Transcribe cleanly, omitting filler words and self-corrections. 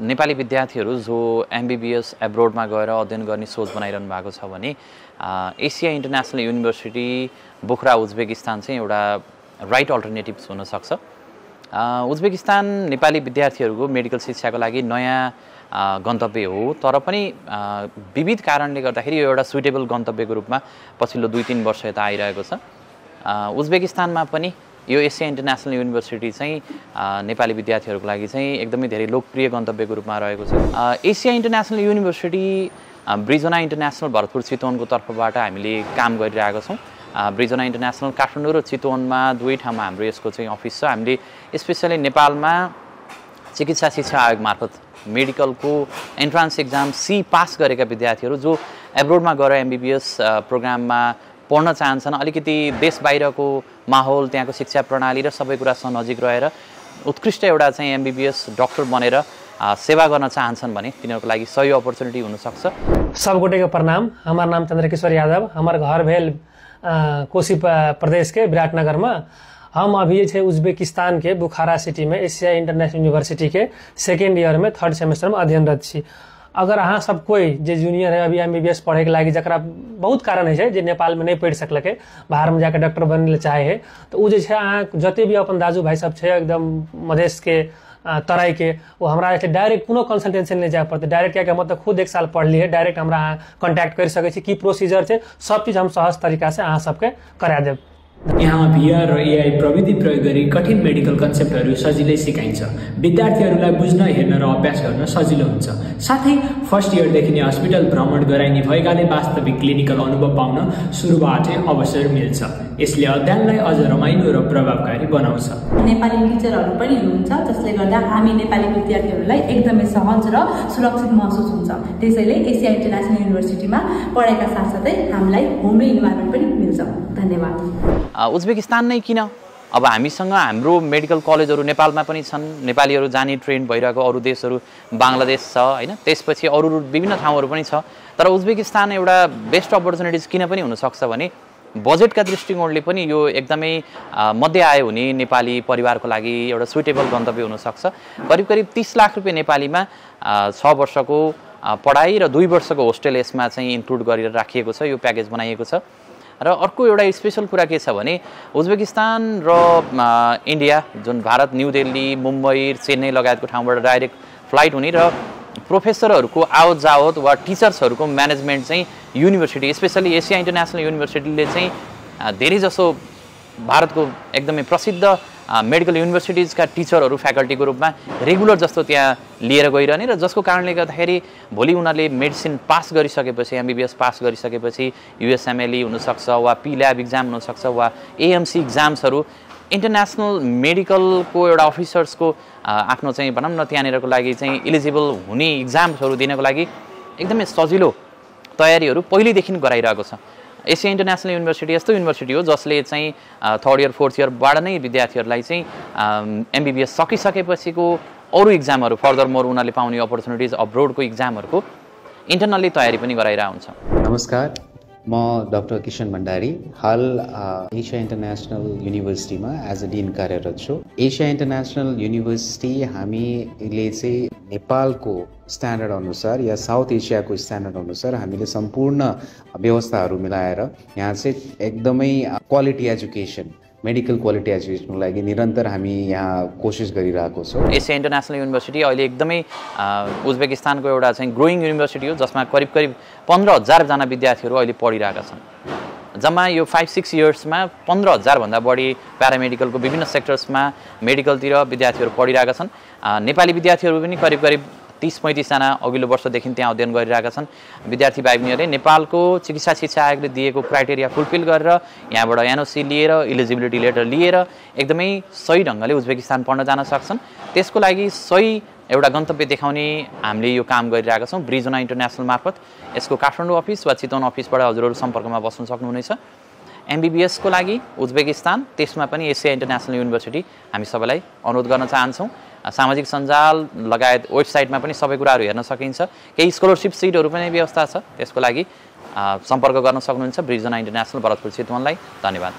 नेपाली विद्यार्थीहरू जो एमबीबीएस एब्रोडमा गएर अध्ययन गर्ने सोच बनाइरहनु भएको छ भने Asia international university Bokhra Uzbekistan चाहिँ एउटा राइट अल्टरनेटिभ हुन सक्छ। उज्बेकिस्तान नेपाली विद्यार्थीहरूको मेडिकल शिक्षाको लागि नयाँ गन्तव्य हो, तर पनि विविध कारणले गर्दाखेरि यो एउटा सुइटेबल गन्तव्यको रूपमा पछिल्लो 2-3 वर्ष यता आइरहेको छ। उज्बेकिस्तानमा पनि यो एसिया इन्टरनेसनल युनिभर्सिटी चाहिँ नेपाली विद्यार्थीहरूको लागि चाहिँ एकदमै धेरै लोकप्रिय गन्तव्यको रूपमा रहेको छ। एसिया इन्टरनेसनल युनिभर्सिटी ब्रिजोना इन्टरनेसनल भरतपुर चितवनको तर्फबाट हामीले काम गरिरहेका छौँ। ब्रिजोना इन्टरनेसनल काठमाडौँ र चितवनमा दुवै ठाउँमा हाम्रो यसको चाहिँ अफिस छ। हामीले स्पेसली नेपालमा चिकित्सा शिक्षा आयोग मार्फत मेडिकलको एन्ट्रान्स एक्जाम सी पास गरेका विद्यार्थीहरू जो एब्रोडमा गएर एमबीबीएस प्रोग्राममा पढ्न चाहन्छन्, अलिकति देश बाहिरको माहौल, त्यहाँको शिक्षा प्रणाली र सबै कुरासँग नजिक रहेर उत्कृष्ट एउटा चाहिँ एमबीबीएस डक्टर बनेर सेवा गर्न चाहन्छन् भने तिनीहरूको लागि सही अपर्च्युनिटी हुनसक्छ। सबगोटे को प्रणाम। हमारा नाम चंद्रकिशोर यादव। हमार घर भेल कोशी प्रदेश के विराटनगर में। हम अभी उज्बेकिस्तान के बुखारा सिटी में एशिया इंटरनेशनल यूनिवर्सिटी के सेकेंड ईयर में 3rd सेमेस्टर में अध्ययनरत छी। अगर अहाँ सब कोई जे जूनियर है अभी एमबीबीएस पढ़े के लगी जरा बहुत कारण है जे नेपाल में नहीं पढ़ सकलके, बाहर में जाकर डॉक्टर बने चाहे है, तो वो अहाँ जते भी अपन दाजू भाई सब है एकदम मधेश के तराई के, वो हमारा डायरेक्ट कोनो कंसल्टेंसी नहीं जाए पड़ते। डायरेक्ट क्या मतलब खुद 1 साल पढ़ लिए डायरेक्ट हमारा कॉन्टैक्ट कर सके की प्रोसीजर है, सब चीज हम सहज तरीका से अहाँ सबके करा देव। यहाँ VR र AI प्रविधि प्रयोग गरी कठिन मेडिकल कन्सेप्टहरू सजिलै सिकाइन्छ। विद्यार्थीहरूलाई बुझ्न, हेर्न र अभ्यास गर्न सजिलो हुन्छ। साथै फर्स्ट इयरदेखि नै हस्पिटल भ्रमण गराइने भएकाले वास्तविक क्लिनिकल अनुभव पाउन सुरुबाटै अवसर मिल्छ। यसले अध्ययनलाई अझ रमाइलो र प्रभावकारी बनाउँछ। नेपाली टिचरहरू पनि हुनुहुन्छ जसले गर्दा हामी नेपाली विद्यार्थीहरूलाई एकदमै सहज र सुरक्षित महसुस हुन्छ। त्यसैले एसिया इन्टरनेसनल युनिभर्सिटीमा पढाइका साथसाथै हामीलाई होम इन्भाइरोमेन्ट पनि मिल्छ। धन्यवाद। उज्बेकिस्तान नै किन? अब हामीसँग हाम्रो मेडिकल कलेजहरू नेपालमा पनि छन्, नेपालीहरू जाने ट्रेन भइरहेको अरू देशहरू बङ्गलादेश छ हैन, त्यसपछि अरू विभिन्न ठाउँहरू पनि छ। तर उज्बेकिस्तान एउटा बेस्ट अपर्च्युनिटिज किन पनि हुनसक्छ भने बजेटका दृष्टिकोणले पनि यो एकदमै मध्य आय हुने नेपाली परिवारको लागि एउटा सुइटेबल गन्तव्य हुनसक्छ। करिब 30 लाख रुपियाँ नेपालीमा 6 वर्षको पढाइ र 2 वर्षको होस्टेल यसमा चाहिँ इन्क्लुड गरेर राखिएको छ, यो प्याकेज बनाइएको छ। र अर्को एउटा स्पेशल कुरा के छ भने उज्बेकिस्तान र इन्डिया जुन भारत न्यू दिल्ली, मुम्बई, चेन्नई लगायतको ठाउँबाट डाइरेक्ट फ्लाइट हुने र प्रोफेसरहरूको आवत जावत वा टिचर्सहरूको म्यानेजमेन्ट चाहिँ युनिभर्सिटी स्पेसली एसिया इन्टरनेसनल युनिभर्सिटीले चाहिँ धेरै जसो भारतको एकदमै प्रसिद्ध मेडिकल युनिभर्सिटिजका टिचरहरू फ्याकल्टीको रूपमा रेगुलर जस्तो त्यहाँ लिएर गइरहने र जसको कारणले गर्दाखेरि भोलि उनीहरूले मेडिसिन पास गरिसकेपछि, एमबीबीएस पास गरिसकेपछि युएसएमएलई हुनसक्छ वा पी ल्याब इक्जाम हुनसक्छ वा एएमसी इक्जाम्सहरू इन्टरनेसनल मेडिकलको एउटा अफिसर्सको आफ्नो चाहिँ भनौँ न त्यहाँनिरको लागि चाहिँ इलिजिबल हुने इक्जाम्सहरू दिनको लागि एकदमै सजिलो तयारीहरू पहिलेदेखि गराइरहेको छ। एसिया इन्टरनेसनल युनिभर्सिटी यस्तो युनिभर्सिटी हो जसले चाहिँ 3rd इयर 4th इयरबाट नै विद्यार्थीहरूलाई चाहिँ एमबीबीएस सकिसकेपछिको अरू इक्जामहरू फर्दर मोर उनीहरूले पाउने अपर्च्युनिटिज अब्रोडको इक्जामहरूको इन्टरनल्ली तयारी पनि गराइरहेको हुन्छ। नमस्कार, म डाक्टर किशन भण्डारी हाल एसिया इन्टरनेसनल युनिभर्सिटीमा एज अ डिन कार्यरत छु। एसिया इन्टरनेसनल युनिभर्सिटी हामीले चाहिँ नेपालको स्ट्यान्डर्ड अनुसार या साउथ एसियाको स्ट्यान्डर्ड अनुसार हामीले सम्पूर्ण व्यवस्थाहरू मिलाएर यहाँ चाहिँ एकदमै क्वालिटी एजुकेसन, मेडिकल क्वालिटी एजुकेसनको लागि निरन्तर हामी यहाँ कोसिस गरिरहेको छौँ। एसिया इन्टरनेसनल युनिभर्सिटी अहिले एकदमै उज्बेकिस्तानको एउटा चाहिँ ग्रोइङ युनिभर्सिटी हो जसमा करिब 15,000 जना विद्यार्थीहरू अहिले पढिरहेका छन्। जम्मा यो 5-6 इयर्समा 15,000 भन्दा बढी प्यारामेडिकलको विभिन्न सेक्टर्समा मेडिकलतिर विद्यार्थीहरू पढिरहेका छन्। नेपाली विद्यार्थीहरू पनि करिब 30-35 जना अघिल्लो वर्षदेखि त्यहाँ अध्ययन गरिरहेका छन्। विद्यार्थी भाइ बहिनीहरूले नेपालको चिकित्सा शिक्षा आयोगले दिएको क्राइटेरिया फुलफिल गरेर यहाँबाट एनओसी लिएर इलिजिबिलिटी लेटर लिएर एकदमै सही ढङ्गले उज्बेकिस्तान पढ्न जान सक्छन्। त्यसको लागि सही एउटा गन्तव्य देखाउने हामीले यो काम गरिरहेका छौँ ब्रिजोना इन्टरनेसनल मार्फत। यसको काठमाडौँ अफिस वा चितवन अफिसबाट हजुरहरू सम्पर्कमा बस्न सक्नुहुनेछ। एमबीबीएसको लागि उज्बेकिस्तान, त्यसमा पनि एसिया इन्टरनेसनल युनिभर्सिटी हामी सबैलाई अनुरोध गर्न चाहन्छौँ। सामाजिक सञ्जाल लगायत वेबसाइटमा पनि सबै कुराहरू हेर्न सकिन्छ। केही स्कलरसिप सिटहरू पनि व्यवस्था छ, त्यसको लागि सम्पर्क गर्न सक्नुहुन्छ ब्रिजोना इन्टरनेसनल भरतपुर चितवनलाई। धन्यवाद।